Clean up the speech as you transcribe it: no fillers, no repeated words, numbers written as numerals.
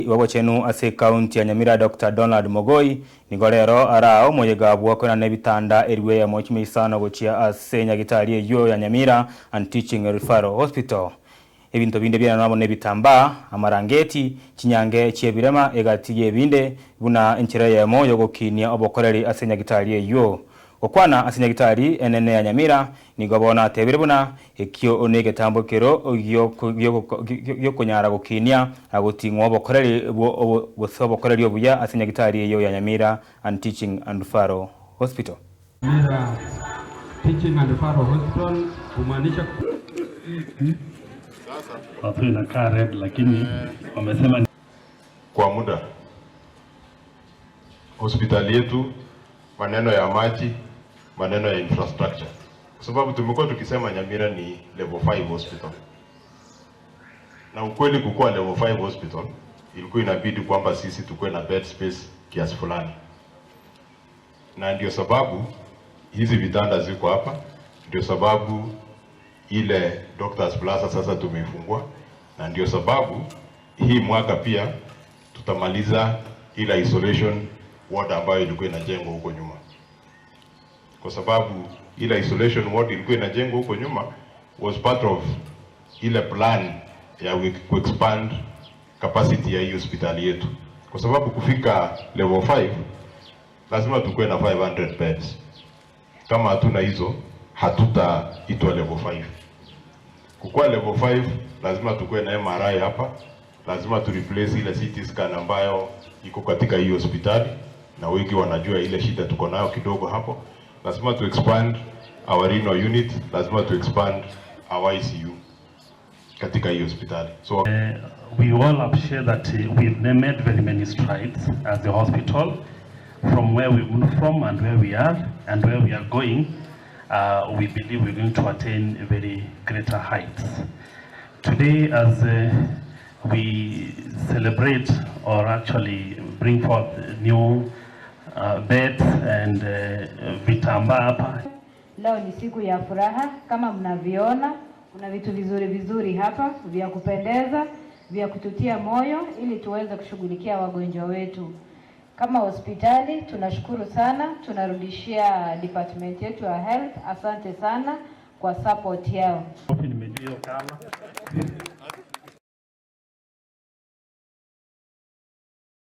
wagochenu ase county ya Nyamira Dr. Donald Mogoi nigorero arao moyegabwo kona nebitanda eriwe ya mochime isano gochia ase nyagitari eyo ya Nyamira and Teaching Referral Hospital. Ebinto binde bya namo nebitamba amarangeti kinyange chiebirema egatiye binde buna enchira ya moyo gokinia obokoreri ase nyagitari eyo. Okwana ase nyagitari enene ya Nyamira nigobona tebire buna ekyo onege tambokero yo kunyara gokinia agotingwa obokoreri bosobokoreri obuya ase nyagitari eyo ya Nyamira and Teaching and Referral Hospital. Nyamira Teaching and Referral Hospital kumaanisha watu inakaa red, lakini wamesema kwa muda hospitali yetu, maneno ya maji, maneno ya infrastructure, kwa sababu tumekuwa tukisema Nyamira ni level 5 hospital, na ukweli kukua level 5 hospital ilikuwa inabidi kwamba sisi tukue na bed space kiasi fulani, na ndio sababu hizi vitanda ziko hapa, ndio sababu ile Doctors Plaza sasa tumefungua, na ndio sababu hii mwaka pia tutamaliza ile isolation ward ambayo ilikuwa inajengwa huko nyuma, kwa sababu ile isolation ward ilikuwa inajengwa huko nyuma was part of ile plan ya expand capacity ya hii hospitali yetu, kwa sababu kufika level 5 lazima tukue na 500 beds. Kama hatuna hizo hatutaitwa level 5. Kukua level 5 lazima tukue na MRI hapa, lazima tu replace ile CT scan ambayo iko katika hii hospitali, na wengi wanajua ile shida tuko nayo kidogo hapo. Lazima tu expand our renal unit, lazima tu expand our ICU katika hii hospitali. So we all appreciate that we've made very many strides as the hospital from where we moved from and where we are and where we are going. We believe we're going to attain very greater heights. Today, as we celebrate or actually bring forth new beds and vitamba hapa. Leo ni siku ya furaha, kama mnaviona kuna vitu vizuri hapa vya kupendeza, vya kututia moyo ili tuweze kushughulikia wagonjwa wetu. Kama hospitali tunashukuru sana, tunarudishia department yetu ya health asante sana kwa support yao. Nimejua kama